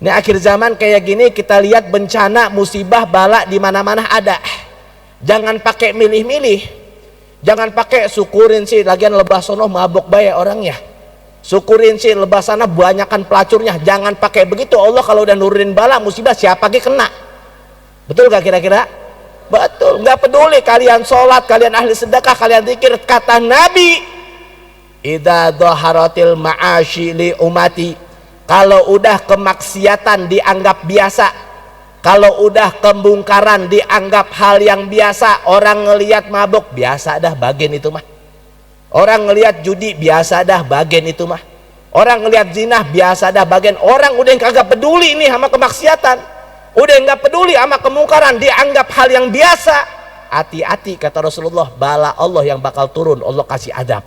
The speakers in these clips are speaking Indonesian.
Ini akhir zaman kayak gini kita lihat bencana, musibah, bala di mana-mana ada. Jangan pakai milih-milih. Jangan pakai syukurin sih lagian lebah sono mabok bae orangnya. Syukurin sih lebah sana banyakan pelacurnya. Jangan pakai begitu. Allah kalau udah nurunin bala musibah siapa lagi kena. Betul gak kira-kira? Betul. Nggak peduli kalian sholat, kalian ahli sedekah, kalian zikir. Kata Nabi, idza dhaharatil ma'asyi li umati, kalau udah kemaksiatan dianggap biasa, kalau udah kemungkaran dianggap hal yang biasa, orang ngelihat mabuk biasa dah bagian itu mah, orang ngelihat judi biasa dah bagian itu mah, orang ngelihat zina biasa dah bagian. Orang udah kagak peduli ini sama kemaksiatan, udah nggak peduli sama kemungkaran, dianggap hal yang biasa. Hati-hati kata Rasulullah, bala Allah yang bakal turun, Allah kasih adab.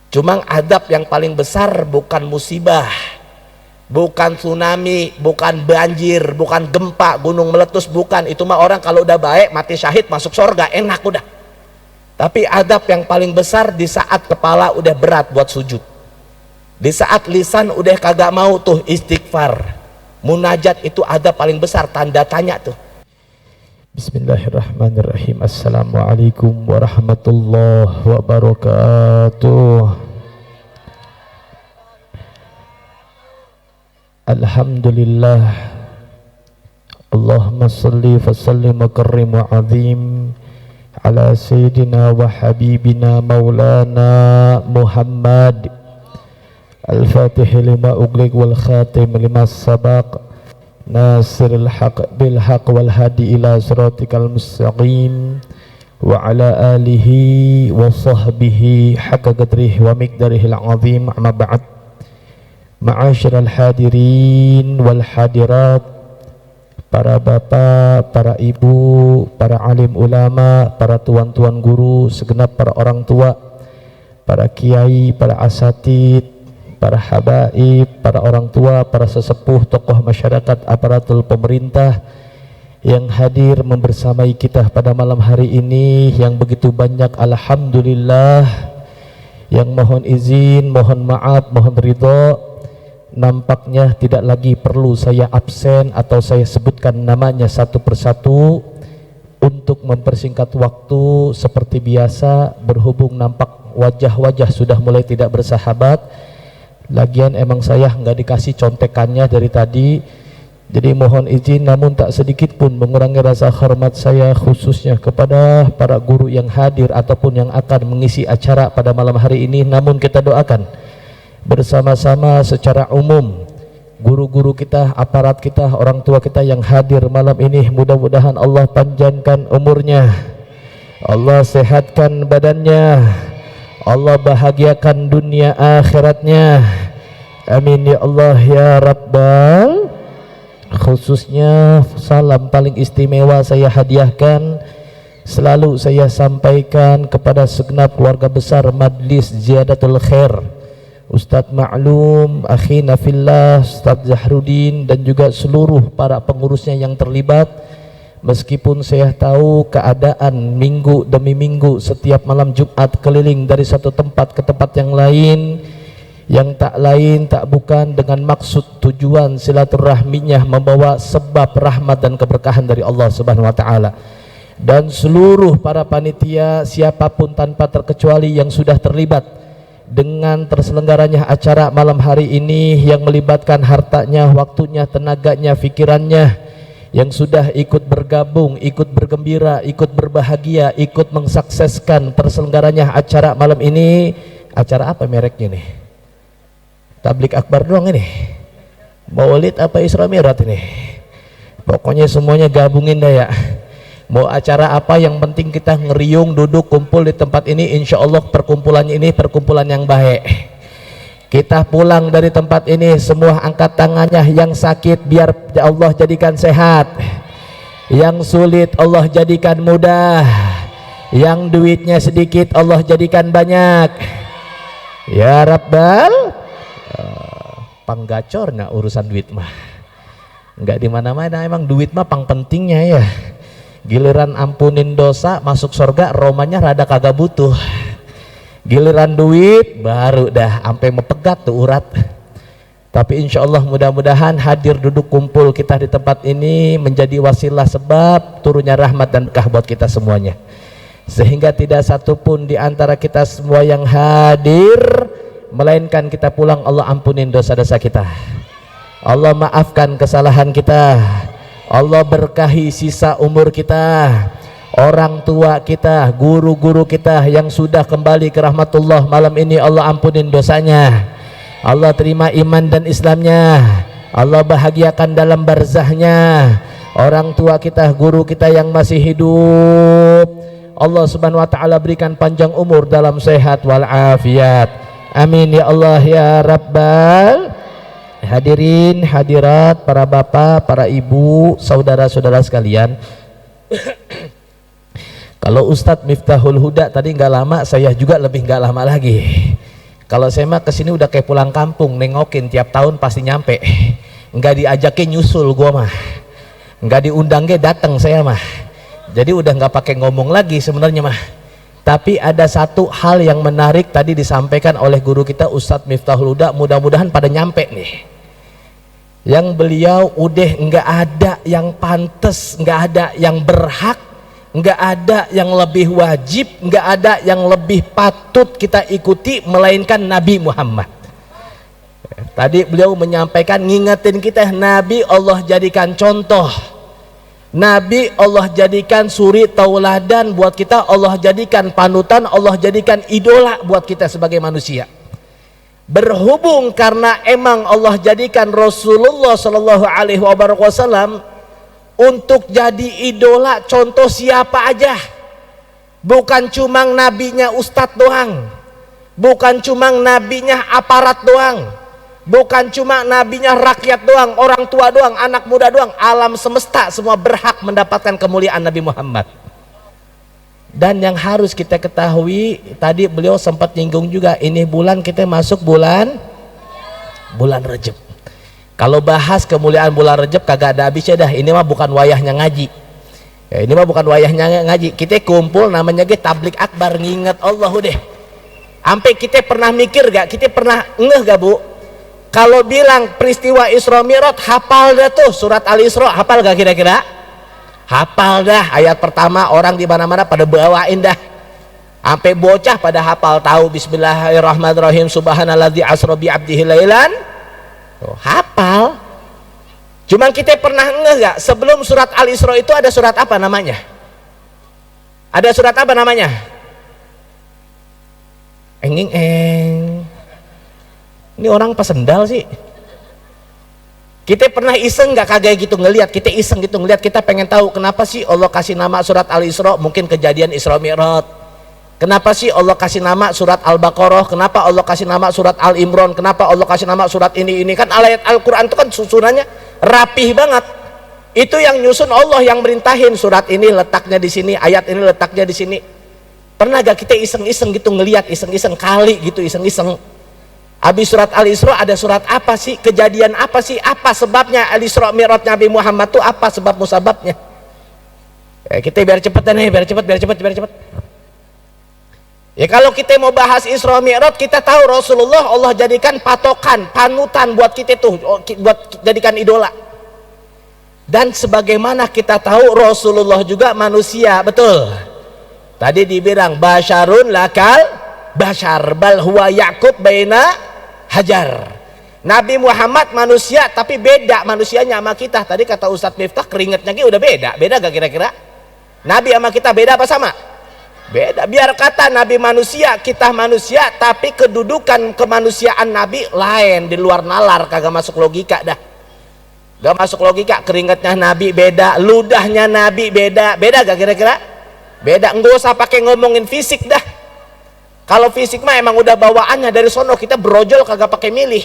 Cuma adab yang paling besar bukan musibah, bukan tsunami, bukan banjir, bukan gempa, gunung meletus, bukan. Itu mah orang kalau udah baik mati syahid masuk surga enak udah. Tapi adab yang paling besar di saat kepala udah berat buat sujud, di saat lisan udah kagak mau tuh istighfar, munajat, itu adab paling besar, tanda tanya tuh. Bismillahirrahmanirrahim. Assalamualaikum warahmatullahi wabarakatuh. Alhamdulillah, Allahumma salli wa sallim wa karrim wa azim ala sayyidina wa habibina maulana Muhammad al-fatih lima ughliq wal khatim lima sabaq nasiril haq bil haq wal hadi ila siratikal mustaqim wa ala alihi wa sahbihi haqqa qadrihi wa miqdarihil azim. Amma ba'd. Ma'asyiral hadirin wal hadirat, para bapak, para ibu, para alim ulama, para tuan-tuan guru, segenap para orang tua, para kiai, para asatid, para habaib, para orang tua, para sesepuh, tokoh masyarakat, aparatur pemerintah yang hadir membersamai kita pada malam hari ini yang begitu banyak. Alhamdulillah, yang mohon izin, mohon maaf, mohon ridho. Nampaknya tidak lagi perlu saya absen atau saya sebutkan namanya satu persatu untuk mempersingkat waktu seperti biasa, berhubung nampak wajah-wajah sudah mulai tidak bersahabat. Lagian emang saya nggak dikasih contekannya dari tadi, jadi mohon izin namun tak sedikit pun mengurangi rasa hormat saya khususnya kepada para guru yang hadir ataupun yang akan mengisi acara pada malam hari ini. Namun kita doakan bersama-sama secara umum guru-guru kita, aparat kita, orang tua kita yang hadir malam ini, mudah-mudahan Allah panjangkan umurnya, Allah sehatkan badannya, Allah bahagiakan dunia akhiratnya, amin ya Allah ya Rabbal. Khususnya salam paling istimewa saya hadiahkan, selalu saya sampaikan kepada segenap keluarga besar Majlis Ziyadatul Khair, Ustadz Ma'lum, akhina fillah, Ustadz Zahrudin, dan juga seluruh para pengurusnya yang terlibat. Meskipun saya tahu keadaan minggu demi minggu setiap malam Jumat keliling dari satu tempat ke tempat yang lain, yang tak lain tak bukan dengan maksud tujuan silaturahminya membawa sebab rahmat dan keberkahan dari Allah Subhanahu wa taala. Dan seluruh para panitia siapapun tanpa terkecuali yang sudah terlibat dengan terselenggaranya acara malam hari ini, yang melibatkan hartanya, waktunya, tenaganya, pikirannya, yang sudah ikut bergabung, ikut bergembira, ikut berbahagia, ikut mensukseskan terselenggaranya acara malam ini. Acara apa mereknya nih? Tablik akbar doang ini? Maulid apa Isra Mi'raj ini? Pokoknya semuanya gabungin dah ya. Mau acara apa yang penting kita ngeriung, duduk, kumpul di tempat ini. Insya Allah perkumpulannya ini perkumpulan yang baik. Kita pulang dari tempat ini semua angkat tangannya, yang sakit biar Allah jadikan sehat, yang sulit Allah jadikan mudah, yang duitnya sedikit Allah jadikan banyak ya Rabbal. Panggacor nah urusan duit mah nggak di mana-mana, emang duit mah pang pentingnya ya. Giliran ampunin dosa masuk surga romanya rada kagak butuh, giliran duit baru dah ampe mepegat tuh urat. Tapi insya Allah mudah-mudahan hadir duduk kumpul kita di tempat ini menjadi wasilah sebab turunnya rahmat dan berkah buat kita semuanya, sehingga tidak satupun di antara kita semua yang hadir melainkan kita pulang Allah ampunin dosa-dosa kita, Allah maafkan kesalahan kita, Allah berkahi sisa umur kita, orang tua kita, guru-guru kita yang sudah kembali ke rahmatullah malam ini Allah ampunin dosanya, Allah terima iman dan Islamnya, Allah bahagiakan dalam barzahnya. Orang tua kita, guru kita yang masih hidup, Allah subhanahu wa ta'ala berikan panjang umur dalam sehat walafiat. Amin ya Allah ya Rabbal. Hadirin hadirat, para bapak, para ibu, saudara-saudara sekalian. Kalau Ustadz Miftahul Huda tadi nggak lama, saya juga lebih nggak lama lagi. Kalau saya mah kesini udah kayak pulang kampung, nengokin tiap tahun pasti nyampe. Nggak diajakin nyusul gua mah, nggak diundangnya datang saya mah. Jadi udah nggak pakai ngomong lagi sebenarnya mah. Tapi ada satu hal yang menarik tadi disampaikan oleh guru kita Ustadz Miftahul Huda, mudah-mudahan pada nyampe nih. Yang beliau udah nggak ada yang pantas, nggak ada yang berhak, nggak ada yang lebih wajib, nggak ada yang lebih patut kita ikuti melainkan Nabi Muhammad. Tadi beliau menyampaikan, ngingetin kita, Nabi Allah jadikan contoh, Nabi Allah jadikan suri tauladan buat kita, Allah jadikan panutan, Allah jadikan idola buat kita sebagai manusia. Berhubung karena emang Allah jadikan Rasulullah Shallallahu Alaihi Wasallam untuk jadi idola, contoh siapa aja, bukan cuma nabinya ustadz doang, bukan cuma nabinya aparat doang, bukan cuma nabinya rakyat doang, orang tua doang, anak muda doang, alam semesta semua berhak mendapatkan kemuliaan Nabi Muhammad. Dan yang harus kita ketahui, tadi beliau sempat nyinggung juga, ini bulan kita masuk bulan Rajab. Kalau bahas kemuliaan bulan Rajab kagak ada habisnya dah. Ini mah bukan wayahnya ngaji. Ya, ini mah bukan wayahnya ngaji. Kita kumpul namanya ge tablik akbar, nginget Allah udah. Sampai kita pernah mikir gak? Kita pernah ngeh gak Bu? Kalau bilang peristiwa Isra Mi'raj, hafal dah tuh surat Al-Isra, hafal gak kira-kira? Hafal dah. Ayat pertama orang di mana-mana pada bawain dah. Sampai bocah pada hafal, tahu Bismillahirrahmanirrahim, Subhanalladzi asra bi 'abdihi lailan. Oh, hafal. Cuman kita pernah ngeh gak, sebelum surat Al-Isra itu ada surat apa namanya? Ada surat apa namanya? Eng. Ini orang pesendal sih. Kita pernah iseng gak kagak gitu ngelihat, kita iseng gitu ngelihat, kita pengen tahu kenapa sih Allah kasih nama surat Al-Isra, mungkin kejadian Isra Mi'raj. Kenapa sih Allah kasih nama surat Al-Baqarah? Kenapa Allah kasih nama surat Al-Imran? Kenapa Allah kasih nama surat ini? Kan ayat Al-Quran itu kan susunannya rapih banget. Itu yang nyusun Allah, yang merintahin, surat ini letaknya di sini, ayat ini letaknya di sini. Pernah gak kita iseng-iseng gitu ngelihat, iseng-iseng kali gitu, iseng-iseng. Habis surat Al-Isra ada surat apa sih? Kejadian apa sih? Apa sebabnya Al-Isra Mi'raj Nabi Muhammad tuh apa sebab musababnya? Kita biar cepet nih, biar cepet. Ya kalau kita mau bahas Isra Mi'raj, kita tahu Rasulullah Allah jadikan patokan, panutan buat kita tuh, buat jadikan idola. Dan sebagaimana kita tahu Rasulullah juga manusia, betul. Tadi dibilang basyarun lakal basyar bal huwa yaqut baina hajar. Nabi Muhammad manusia tapi beda manusianya sama kita. Tadi kata Ustadz Miftah keringetnya udah beda. Beda gak kira-kira? Nabi sama kita beda apa sama? Beda. Biar kata Nabi manusia, kita manusia, tapi kedudukan kemanusiaan Nabi lain, di luar nalar, kagak masuk logika dah. Gak masuk logika. Keringatnya Nabi beda, ludahnya Nabi beda. Beda gak kira-kira? Beda. Nggak usah pakai ngomongin fisik dah. Kalau fisik mah emang udah bawaannya dari sono, kita brojol kagak pakai milih.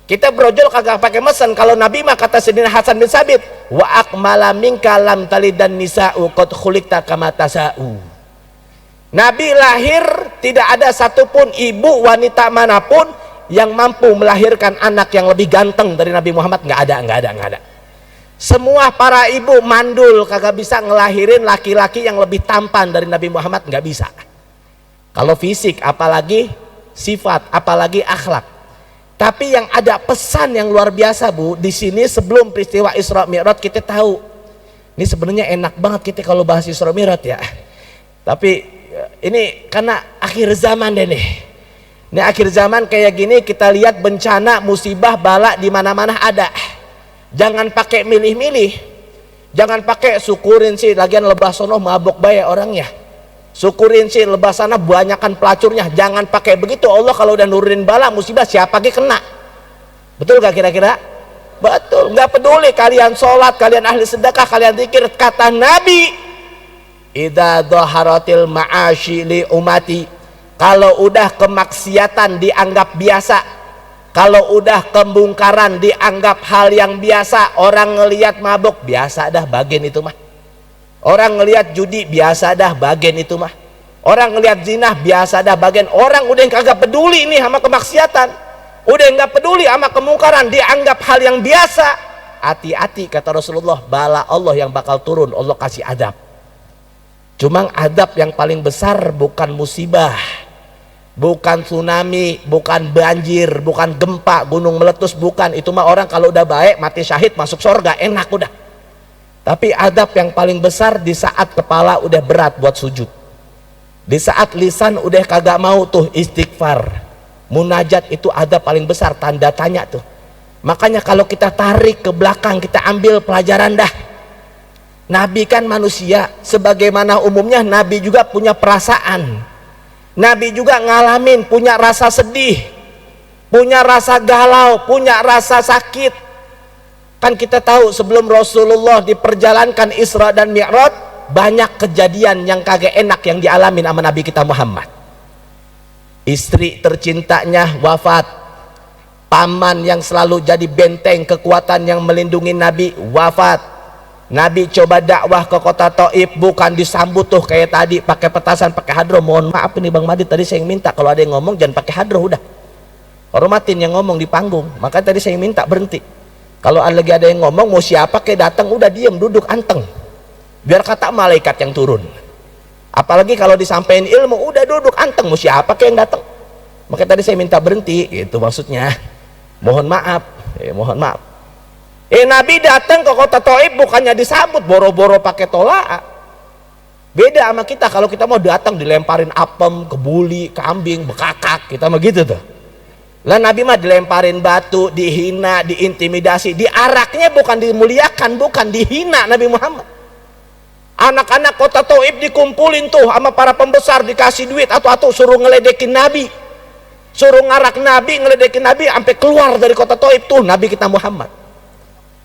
Kita brojol kagak pakai mesen. Kalau Nabi mah kata Sayyidina Hasan bin Sabit, wa akmala minka lam talidan nisa'u qad khuliqta kama tasa'u. Nabi lahir tidak ada satupun ibu wanita manapun yang mampu melahirkan anak yang lebih ganteng dari Nabi Muhammad. Nggak ada. Semua para ibu mandul kagak bisa ngelahirin laki-laki yang lebih tampan dari Nabi Muhammad, nggak bisa. Kalau fisik, apalagi sifat, apalagi akhlak. Tapi yang ada pesan yang luar biasa, Bu, di sini sebelum peristiwa Isra Mi'raj kita tahu. Ini sebenarnya enak banget kita kalau bahas Isra Mi'raj ya. Tapi ini karena akhir zaman deh nih. Ini akhir zaman kayak gini, kita lihat bencana, musibah, bala di mana-mana ada. Jangan pakai milih-milih. Jangan pakai syukurin sih lagian lebah sono mabok bae orangnya. Syukurin sih lebah sana banyakan pelacurnya. Jangan pakai begitu. Allah kalau udah nurunin bala musibah siapa lagi kena. Betul gak kira-kira? Betul. Gak peduli kalian sholat, kalian ahli sedekah, kalian zikir. Kata Nabi, idza dhaharatil ma'ashi li umati, kalau udah kemaksiatan dianggap biasa, kalau udah kemungkaran dianggap hal yang biasa, orang ngelihat mabuk biasa dah bagian itu mah. Orang ngelihat judi biasa dah bagian itu mah. Orang ngelihat zina biasa dah bagian. Orang udah kagak peduli nih sama kemaksiatan, udah nggak peduli sama kemungkaran, dianggap hal yang biasa. Hati-hati kata Rasulullah, bala Allah yang bakal turun, Allah kasih adab. Cuma adab yang paling besar bukan musibah, bukan tsunami, bukan banjir, bukan gempa, gunung meletus, bukan. Itu mah orang kalau udah baik mati syahid masuk surga enak udah. Tapi adab yang paling besar di saat kepala udah berat buat sujud, di saat lisan udah kagak mau tuh istighfar, munajat, itu adab paling besar, tanda tanya tuh. Makanya kalau kita tarik ke belakang, kita ambil pelajaran dah. Nabi kan manusia, sebagaimana umumnya Nabi juga punya perasaan. Nabi juga ngalamin, punya rasa sedih, punya rasa galau, punya rasa sakit. Kan kita tahu sebelum Rasulullah diperjalankan Isra dan Mi'raj, banyak kejadian yang kagak enak yang dialami sama Nabi kita Muhammad. Istri tercintanya wafat, paman yang selalu jadi benteng kekuatan yang melindungi Nabi wafat. Nabi coba dakwah ke kota Taif, bukan disambut tuh kayak tadi pakai petasan, pakai hadroh. Mohon maaf ini Bang Madid, tadi saya yang minta kalau ada yang ngomong jangan pakai hadroh, udah hormatin yang ngomong di panggung. Makanya tadi saya minta berhenti. Kalau lagi ada yang ngomong mau siapa kayak datang, udah diem duduk anteng, biar kata malaikat yang turun. Apalagi kalau disampaikan ilmu udah duduk anteng, mau siapa kayak yang datang. Makanya tadi saya minta berhenti, itu maksudnya. Mohon maaf, mohon maaf. Nabi datang ke kota Taif bukannya disambut boro-boro pakai tolak. Beda sama kita, kalau kita mau datang dilemparin apem, kebuli, kambing, bekakak, kita mah gitu tuh. Lah Nabi mah dilemparin batu, dihina, diintimidasi, diaraknya bukan dimuliakan, bukan dihina Nabi Muhammad. Anak-anak kota Taif dikumpulin tuh sama para pembesar, dikasih duit atau suruh ngeledekin Nabi, suruh ngarak Nabi, ngeledekin Nabi sampai keluar dari kota Taif tuh Nabi kita Muhammad.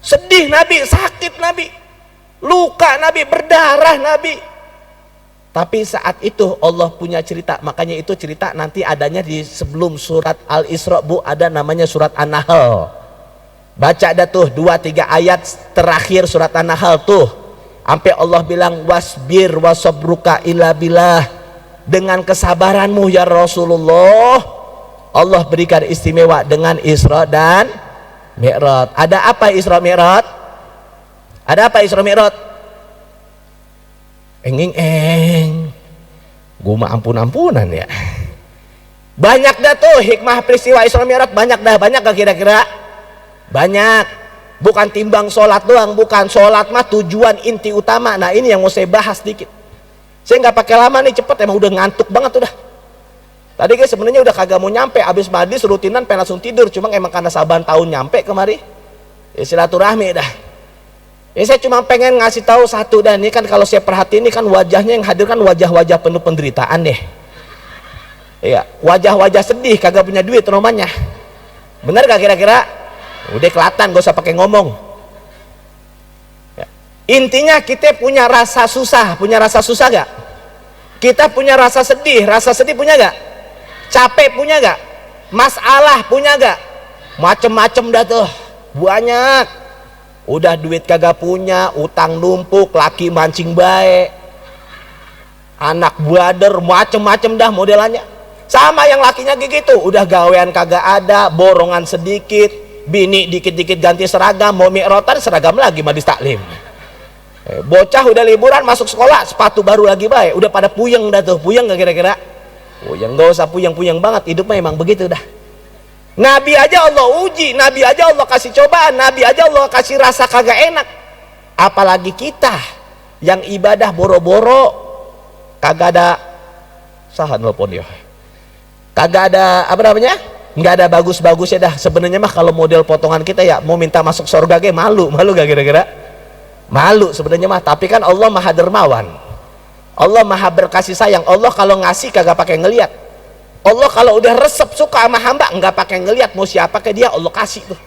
Sedih Nabi, sakit Nabi, luka Nabi, berdarah Nabi. Tapi saat itu Allah punya cerita, makanya itu cerita nanti adanya di sebelum surat Al-Isra, Bu, ada namanya surat An-Nahl. Baca dah tuh 2-3 ayat terakhir surat An-Nahl tuh, sampai Allah bilang wasbir wasabruka illa billah, dengan kesabaranmu ya Rasulullah Allah berikan istimewa dengan Isra dan Mi'raj. Ada apa Isra Mi'raj? Ada apa Isra Mi'raj? Gue mah ampun-ampunan ya. Banyak dah tuh hikmah peristiwa Isra Mi'raj, banyak dah. Banyak gak kira-kira? Banyak. Bukan timbang sholat doang, bukan. Sholat mah tujuan inti utama. Nah ini yang mau saya bahas dikit. Saya nggak pakai lama nih, cepet, emang udah ngantuk banget udah. Tadi guys sebenarnya udah kagak mau nyampe, abis mandi rutinan pengen langsung tidur, cuma emang karena saban tahun nyampe kemari. Ya silaturahmi dah. Ya saya cuma pengen ngasih tahu satu, dan ini kan kalau saya perhatiin ini kan wajahnya yang hadir kan wajah-wajah penuh penderitaan deh. Iya, wajah-wajah sedih, kagak punya duit romanya. Bener gak kira-kira? Udah kelihatan, gak usah pakai ngomong. Ya. Intinya kita punya rasa susah gak? Kita punya rasa sedih punya gak? Capek punya gak? Masalah punya gak? Macem-macem dah tuh, banyak. Udah duit kagak punya, utang numpuk, laki mancing baik, anak brother, macem-macem dah modelannya. Sama yang lakinya gitu, udah gawean kagak ada, borongan sedikit, bini dikit-dikit ganti seragam, mau mi'rotan seragam lagi madis taklim. Bocah udah liburan masuk sekolah, sepatu baru lagi baik, udah pada puyeng dah tuh. Puyeng gak kira-kira? Puyeng, gak usah puyeng-puyeng banget, hidupnya emang begitu dah. Nabi aja Allah uji, Nabi aja Allah kasih cobaan, Nabi aja Allah kasih rasa kagak enak. Apalagi kita yang ibadah boro-boro, kagak ada sahan telepon ya. Kagak ada apa namanya? Nggak ada bagus-bagusnya dah. Sebenarnya mah kalau model potongan kita ya mau minta masuk surga ge malu gak kira-kira? Malu sebenarnya mah, tapi kan Allah Maha Dermawan. Allah Maha berkasih sayang. Allah kalau ngasih kagak pakai ngelihat. Allah kalau udah resep suka sama hamba nggak pakai ngelihat mau siapa ke dia, Allah kasih tuh.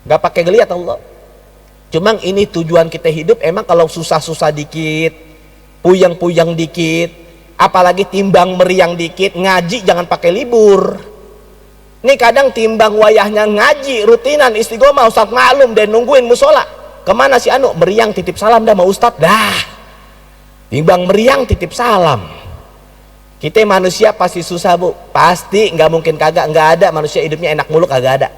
Nggak pakai ngelihat Allah. Cuma ini tujuan kita hidup emang kalau susah-susah dikit, puyeng-puyeng dikit, apalagi timbang meriang dikit, ngaji jangan pakai libur. Nih kadang timbang wayahnya ngaji rutinan istiqomah Ustaz maklum dan nungguin musola. Kemana si anu? Meriang titip salam dah sama Ustaz dah. Timbang meriang titip salam. Kita manusia pasti susah bu, pasti nggak mungkin kagak, nggak ada manusia hidupnya enak mulu, kagak ada.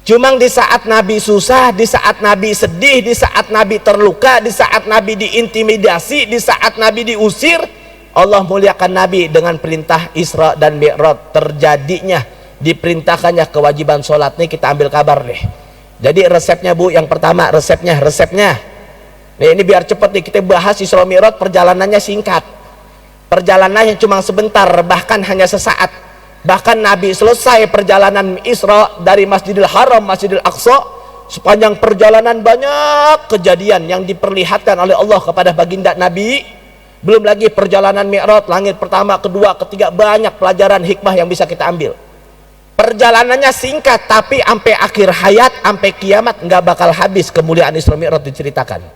Cuma di saat Nabi susah, di saat Nabi sedih, di saat Nabi terluka, di saat Nabi diintimidasi, di saat Nabi diusir, Allah muliakan Nabi dengan perintah Isra dan Mi'raj. Terjadinya diperintahkannya kewajiban sholat. Nih kita ambil kabar nih. Jadi resepnya bu, yang pertama resepnya. Nih ini biar cepet nih kita bahas Isra Mi'raj, perjalanannya singkat. Perjalanannya cuma sebentar, bahkan hanya sesaat. Bahkan Nabi selesai perjalanan Isra dari Masjidil Haram, Masjidil Aqsa, sepanjang perjalanan banyak kejadian yang diperlihatkan oleh Allah kepada baginda Nabi. Belum lagi perjalanan Mi'raj, langit pertama, kedua, ketiga, banyak pelajaran hikmah yang bisa kita ambil. Perjalanannya singkat, tapi sampai akhir hayat, sampai kiamat nggak bakal habis kemuliaan Isra Mi'raj diceritakan.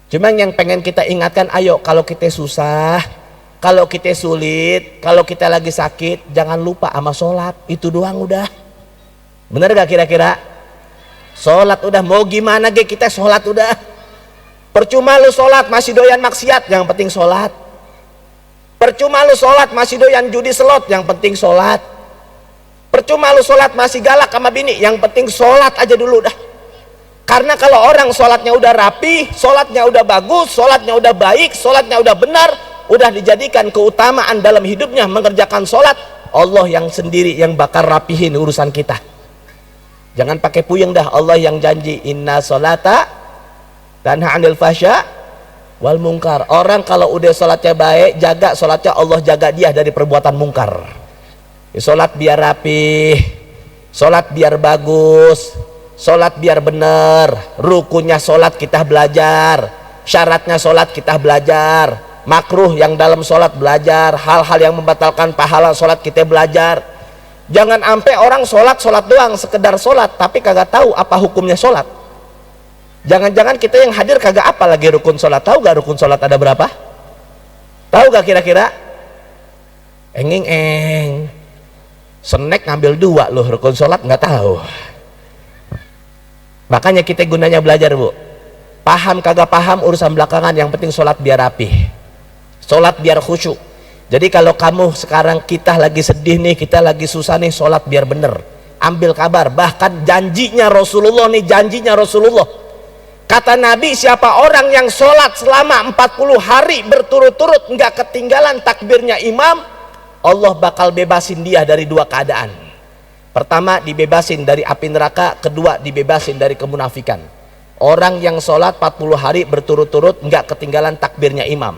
Cuma yang pengen kita ingatkan, ayo kalau kita susah, kalau kita sulit, kalau kita lagi sakit, jangan lupa sama sholat. Itu doang udah. Bener gak kira-kira? Sholat udah, mau gimana ge kita sholat udah. Percuma lu sholat masih doyan maksiat, yang penting sholat. Percuma lu sholat masih doyan judi slot, yang penting sholat. Percuma lu sholat masih galak sama bini, yang penting sholat aja dulu dah. Karena kalau orang sholatnya udah rapi, sholatnya udah bagus, sholatnya udah baik, sholatnya udah benar, udah dijadikan keutamaan dalam hidupnya mengerjakan sholat, Allah yang sendiri yang bakal rapihin urusan kita. Jangan pakai puyeng dah. Allah yang janji inna sholata tanha 'anil fahsya wal munkar. Orang kalau udah sholatnya baik, jaga sholatnya, Allah jaga dia dari perbuatan mungkar. Sholat biar rapi, sholat biar bagus, sholat biar bener, rukunnya sholat kita belajar, syaratnya sholat kita belajar, makruh yang dalam sholat belajar, hal-hal yang membatalkan pahala sholat kita belajar. Jangan sampai orang sholat doang, sekedar sholat tapi kagak tahu apa hukumnya sholat. Jangan-jangan kita yang hadir kagak apa lagi rukun sholat. Tahu gak rukun sholat ada berapa? Tahu gak kira-kira? Enging snack ngambil 2 loh, rukun sholat nggak tahu. Makanya kita gunanya belajar bu. Paham kagak paham urusan belakangan, yang penting sholat biar rapi, sholat biar khusyuk. Jadi kalau kamu sekarang kita lagi sedih nih, kita lagi susah nih, sholat biar bener. Ambil kabar, bahkan janjinya Rasulullah nih, janjinya Rasulullah. Kata Nabi, siapa orang yang sholat selama 40 hari berturut-turut nggak ketinggalan takbirnya imam, Allah bakal bebasin dia dari 2 keadaan. Pertama dibebasin dari api neraka, kedua dibebasin dari kemunafikan. Orang yang sholat 40 hari berturut-turut nggak ketinggalan takbirnya imam.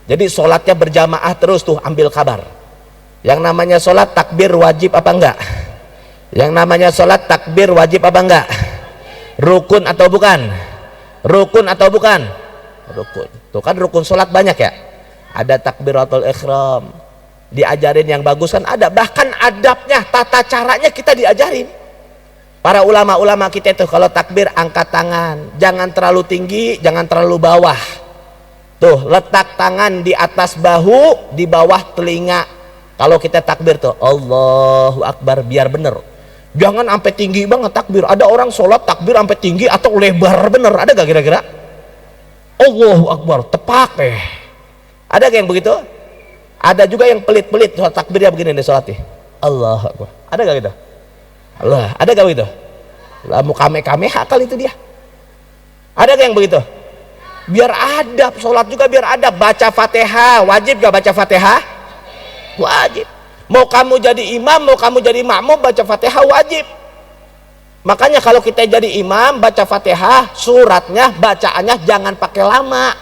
Jadi sholatnya berjamaah terus tuh, ambil kabar. Yang namanya sholat takbir wajib apa enggak? Yang namanya sholat takbir wajib apa enggak? Rukun atau bukan? Rukun atau bukan? Rukun. Tuh kan rukun sholat banyak ya. Ada takbiratul ihram, diajarin yang bagus kan ada. Bahkan adabnya, tata caranya kita diajarin. Para ulama-ulama kita tuh kalau takbir angkat tangan, jangan terlalu tinggi, jangan terlalu bawah. Tuh letak tangan di atas bahu, di bawah telinga. Kalau kita takbir tuh Allahu Akbar, biar bener. Jangan sampai tinggi banget takbir. Ada orang sholat takbir sampai tinggi atau lebar bener, ada gak kira-kira? Allahu Akbar tepak ada gak yang begitu? Ada juga yang pelit-pelit sholat takbirnya begini nih sholatnya Allahu Akbar, ada gak gitu? Allah, ada gak begitu? Lamu kame-kameha kali itu dia. Ada gak yang begitu? Biar adab, sholat juga biar adab. Baca Fatihah, wajib gak baca Fatihah? Wajib. Mau kamu jadi imam, mau kamu jadi makmum, baca Fatihah wajib. Makanya kalau kita jadi imam, baca Fatihah, suratnya, bacaannya jangan pakai lama.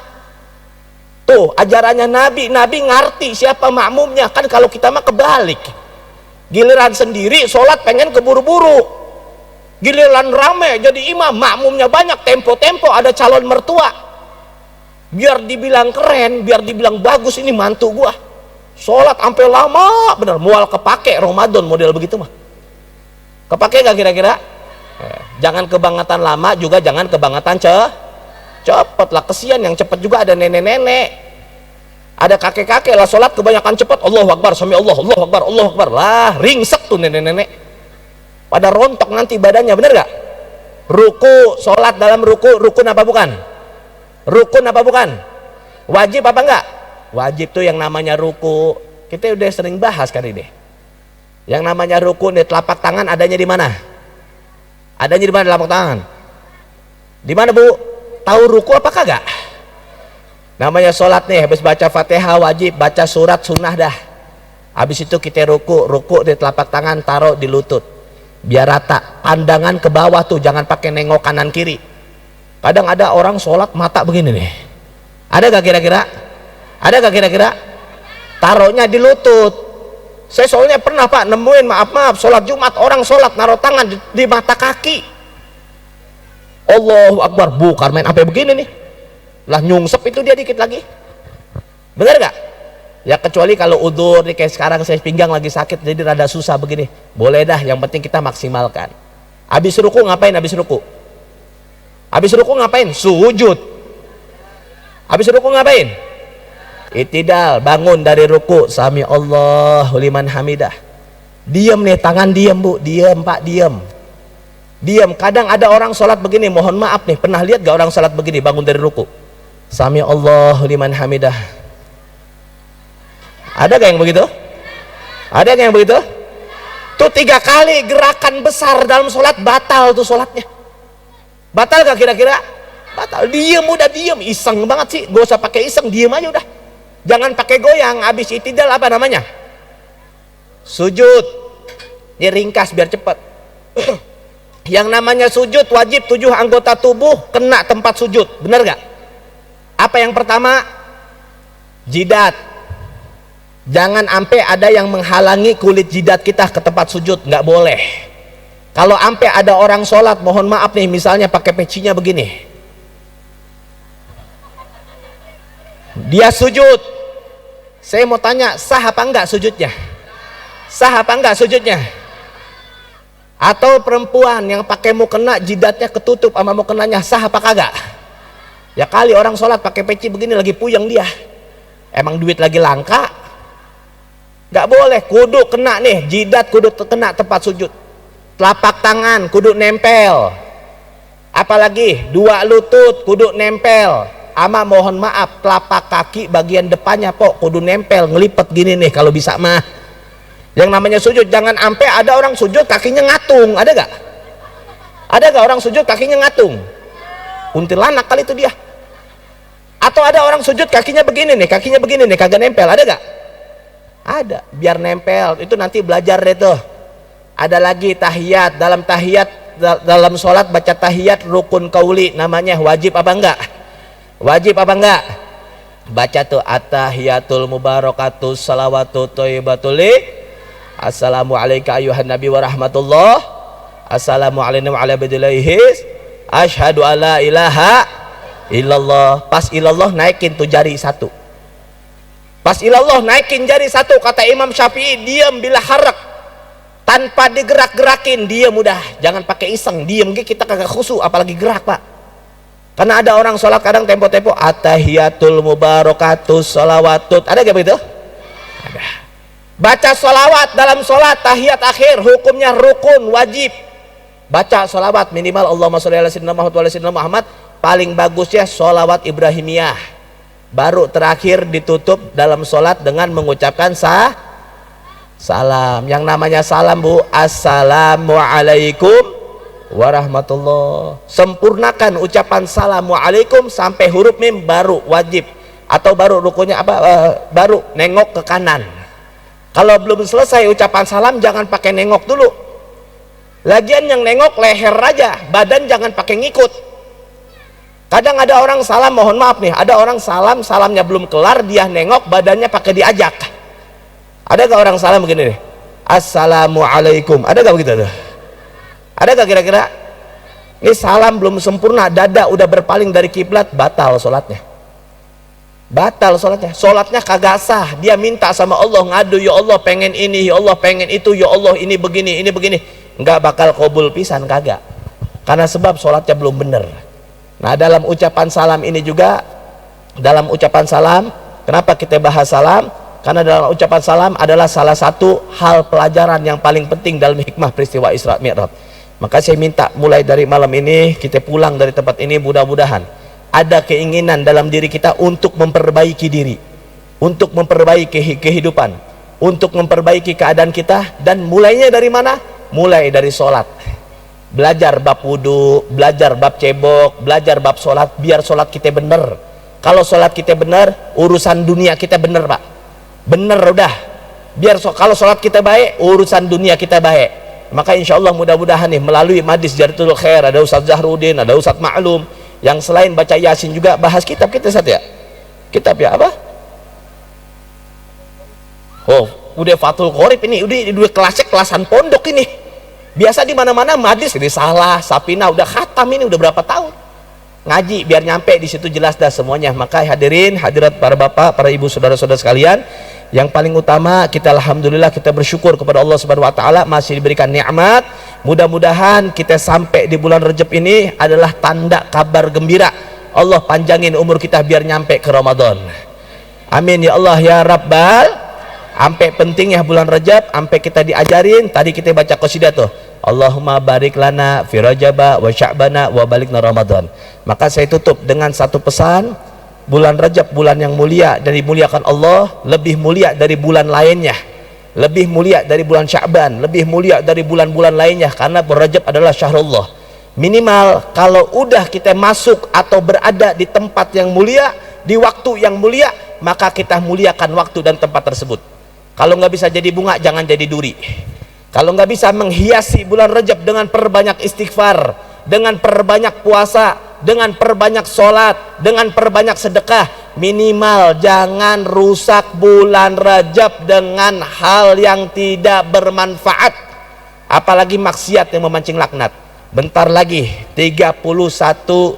Tuh ajarannya Nabi, Nabi ngerti siapa makmumnya. Kan kalau kita mah kebalik, giliran sendiri sholat pengen keburu-buru, giliran rame jadi imam, makmumnya banyak, tempo-tempo ada calon mertua, biar dibilang keren, biar dibilang bagus, ini mantu gua sholat sampai lama bener, mual kepake Ramadan model begitu mah. Kepake gak kira-kira? Jangan kebangetan lama, juga jangan kebangetan cepet lah, kesian yang cepet juga ada nenek-nenek, ada kakek-kakek lah sholat kebanyakan cepet, Allahu Akbar, sami Allah, Allahu Akbar, Allahu Akbar, lah ringsek tuh nenek-nenek, pada rontok nanti badannya, bener gak? Ruku, sholat dalam ruku, rukun apa bukan? Rukun apa bukan? Wajib apa enggak? Wajib tuh yang namanya ruku, kita udah sering bahas kali deh. Yang namanya ruku di telapak tangan adanya di mana? Adanya di mana telapak tangan? Di mana Bu? Tahu ruku apa kagak? Namanya sholat nih, habis baca Fatihah wajib, baca surat sunnah dah. Habis itu kita ruku, ruku di telapak tangan, taruh di lutut, biar rata. Pandangan ke bawah tuh, jangan pakai nengok kanan kiri. Kadang ada orang sholat mata begini nih. Ada gak kira-kira? Ada gak kira-kira? Taruhnya di lutut. Saya soalnya pernah Pak nemuin, maaf sholat Jumat orang sholat naruh tangan di mata kaki. Allahu Akbar, bukan main sampai begini nih. Lah nyungsep itu dia dikit lagi. Bener gak? Ya kecuali kalau udur nih, kayak sekarang saya pinggang lagi sakit jadi rada susah begini. Boleh dah, yang penting kita maksimalkan. Habis ruku ngapain? Habis ruku ngapain? Sujud. Habis ruku ngapain? Itidal, bangun dari ruku, sami Allahu liman hamidah. Diam nih, tangan diam Bu, diam Pak, diam. Diam. Kadang ada orang sholat begini, mohon maaf nih, pernah lihat gak orang sholat begini bangun dari ruku? Sami Allahu liman hamidah. Ada gak yang begitu? Ada gak yang begitu? Tuh 3 kali gerakan besar dalam sholat, batal tuh sholatnya. Batal gak kira-kira? Batal. Diem, udah diem, iseng banget sih, gak usah pakai iseng, diem aja udah, jangan pakai goyang. Habis itidal apa namanya? Sujud. Dia ringkas biar cepat. Yang namanya sujud wajib 7 anggota tubuh kena tempat sujud, bener gak? Apa yang pertama? Jidat. Jangan sampai ada yang menghalangi kulit jidat kita ke tempat sujud, nggak boleh. Kalau sampai ada orang sholat, mohon maaf nih, misalnya pakai pecinya begini, dia sujud, saya mau tanya, sah apa enggak sujudnya? Sah apa enggak sujudnya? Atau perempuan yang pakai mukena jidatnya ketutup sama mukenanya, sah apa kagak? Ya kali orang sholat pakai peci begini lagi puyeng dia, emang duit lagi langka? Nggak boleh, kudu kena nih, jidat kudu kena tempat sujud, telapak tangan kudu nempel, apalagi 2 lutut kudu nempel, ama mohon maaf telapak kaki bagian depannya pok kudu nempel, ngelipet gini nih kalau bisa mah. Yang namanya sujud jangan sampai ada orang sujud kakinya ngatung, ada gak? Ada gak orang sujud kakinya ngatung? Kuntilanak kali itu dia. Atau ada orang sujud kakinya begini nih, kagak nempel, ada gak? Ada, biar nempel. Itu nanti belajar deh tuh. Ada lagi tahiyat, dalam sholat baca tahiyat rukun kauli, namanya wajib apa enggak? Wajib apa enggak? Baca tuh at-tahiyatul mubarakatus salawatu thayyibatul assalamualaikum ayuhan nabi wa rahmatullah, assalamualaikum wa ala bidilahis, asyhadu alla ilaha illallah. Pas ilallah naikin tuh jari 1. Pas ilallah naikin jari 1, kata Imam Syafi'i, diam bila harak, tanpa digerak-gerakin, diam udah, jangan pakai iseng, diam kita kagak khusyuk apalagi gerak Pak. Karena ada orang sholat kadang tempo-tempo at-tahiyatul mubarakatus sholawatut, ada gak begitu? Ada. Baca sholawat dalam sholat tahiyat akhir, hukumnya rukun wajib. Baca sholawat minimal Allahumma sholli ala sayyidina Muhammad wa ala sayyidina Muhammad, paling bagusnya sholawat Ibrahimiyah. Baru terakhir ditutup dalam sholat dengan mengucapkan salam. Yang namanya salam Bu, assalamualaikum warahmatullah. Sempurnakan ucapan assalamualaikum sampai huruf mim baru wajib, atau baru rukunya apa, baru nengok ke kanan. Kalau belum selesai ucapan salam jangan pakai nengok dulu. Lagian yang nengok leher aja, badan jangan pakai ngikut. Kadang ada orang salam, mohon maaf nih, ada orang salam, salamnya belum kelar, dia nengok, badannya pakai diajak. Ada gak orang salam begini nih? Assalamualaikum. Ada gak begitu tuh? Ada gak kira-kira? Ini salam belum sempurna, dada udah berpaling dari kiblat, batal sholatnya. Batal sholatnya. Sholatnya kagak sah. Dia minta sama Allah, ngadu, ya Allah pengen ini, ya Allah pengen itu, ya Allah ini begini, ini begini. Nggak bakal kabul pisan, kagak. Karena sebab sholatnya belum bener. Nah, dalam ucapan salam ini juga, dalam ucapan salam, kenapa kita bahas salam? Karena dalam ucapan salam adalah salah satu hal pelajaran yang paling penting dalam hikmah peristiwa Isra Mi'raj. Maka saya minta mulai dari malam ini kita pulang dari tempat ini, mudah-mudahan ada keinginan dalam diri kita untuk memperbaiki diri, untuk memperbaiki kehidupan, untuk memperbaiki keadaan kita. Dan mulainya dari mana? Mulai dari sholat. Belajar bab wudu, belajar bab cebok, belajar bab sholat, biar sholat kita benar. Kalau sholat kita benar, urusan dunia kita benar, Pak. Benar udah. Biar kalau sholat kita baik, urusan dunia kita baik. Maka insya Allah mudah-mudahan nih melalui Majlis Jaritul Khair, ada Ustaz Zahrudin, ada Ustaz Ma'lum, yang selain baca Yasin juga bahas kitab kita saat ya. Kitab ya apa? Oh, udah Fathul Qorib ini, udah kelasan pondok ini. Biasa di mana-mana majlis ini salah, Sapina udah khatam ini udah berapa tahun. Ngaji biar nyampe di situ jelas dah semuanya. Maka hadirin, hadirat para bapak, para ibu, saudara-saudara sekalian, yang paling utama kita alhamdulillah kita bersyukur kepada Allah Subhanahu wa taala masih diberikan nikmat. Mudah-mudahan kita sampai di bulan Rajab ini adalah tanda kabar gembira. Allah panjangin umur kita biar nyampe ke Ramadan. Amin ya Allah ya Rabbal. Sampai pentingnya bulan Rajab, sampai kita diajarin tadi kita baca qasidah tuh. Allahumma barik lana fi Rajaba wa Sya'bana wa balikna Ramadan. Maka saya tutup dengan satu pesan. Bulan Rajab bulan yang mulia dan dimuliakan Allah, lebih mulia dari bulan lainnya, lebih mulia dari bulan Sya'ban, lebih mulia dari bulan-bulan lainnya, karena Rajab adalah syahrullah. Minimal kalau udah kita masuk atau berada di tempat yang mulia, di waktu yang mulia, maka kita muliakan waktu dan tempat tersebut. Kalau nggak bisa jadi bunga, jangan jadi duri. Kalau nggak bisa menghiasi bulan Rajab dengan perbanyak istighfar, dengan perbanyak puasa, dengan perbanyak sholat, dengan perbanyak sedekah, minimal jangan rusak bulan Rajab dengan hal yang tidak bermanfaat, apalagi maksiat yang memancing laknat. Bentar lagi 31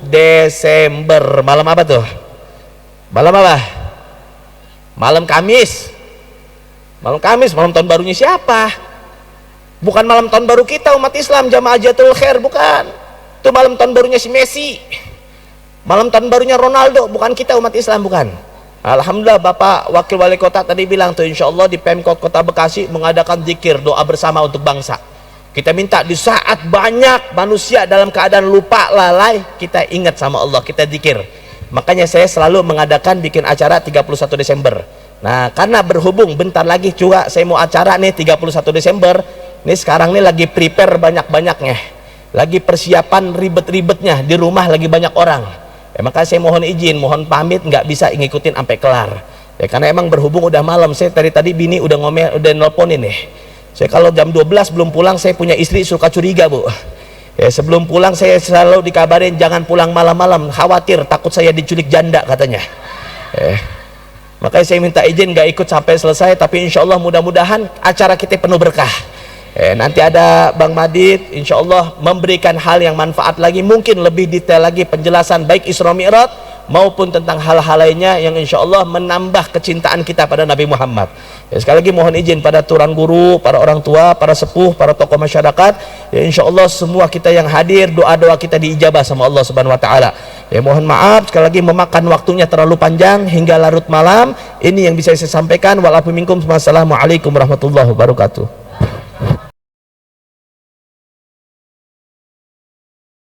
Desember, malam apa tuh? Malam apa? Malam Kamis. Malam Kamis, malam tahun barunya siapa? Bukan malam tahun baru kita umat Islam Jamaah Jaritul Khair, bukan. Itu malam tahun barunya si Messi, malam tahun barunya Ronaldo, bukan kita umat Islam, bukan. Alhamdulillah Bapak Wakil Wali Kota tadi bilang tuh, insya Allah di Pemkot Kota Bekasi mengadakan zikir doa bersama untuk bangsa. Kita minta di saat banyak manusia dalam keadaan lupa lalai, kita ingat sama Allah, kita zikir. Makanya saya selalu mengadakan bikin acara 31 Desember. Nah, karena berhubung bentar lagi juga saya mau acara nih 31 Desember. Ini sekarang nih lagi prepare banyak-banyaknya, lagi persiapan ribet-ribetnya, di rumah lagi banyak orang. Maka saya mohon izin, mohon pamit, nggak bisa ngikutin sampai kelar. Ya, karena emang berhubung udah malam, saya tadi bini udah ngomel, udah nelponin nih. Saya kalau jam 12 belum pulang, saya punya istri suka curiga, Bu. Ya, sebelum pulang saya selalu dikabarin jangan pulang malam-malam, khawatir takut saya diculik janda katanya. Makanya saya minta izin nggak ikut sampai selesai, tapi insya Allah mudah-mudahan acara kita penuh berkah. Nanti ada Bang Madid insya Allah memberikan hal yang manfaat lagi, mungkin lebih detail lagi penjelasan baik Isra Mi'raj maupun tentang hal-hal lainnya yang insya Allah menambah kecintaan kita pada Nabi Muhammad. Sekali lagi mohon izin pada turan guru, para orang tua, para sepuh, para tokoh masyarakat, ya insya Allah semua kita yang hadir, doa-doa kita diijabah sama Allah Subhanahu Wa Taala. Ya mohon maaf sekali lagi memakan waktunya terlalu panjang hingga larut malam. Ini yang bisa saya sampaikan. Walaupun minkum, wassalamualaikum warahmatullahi wabarakatuh.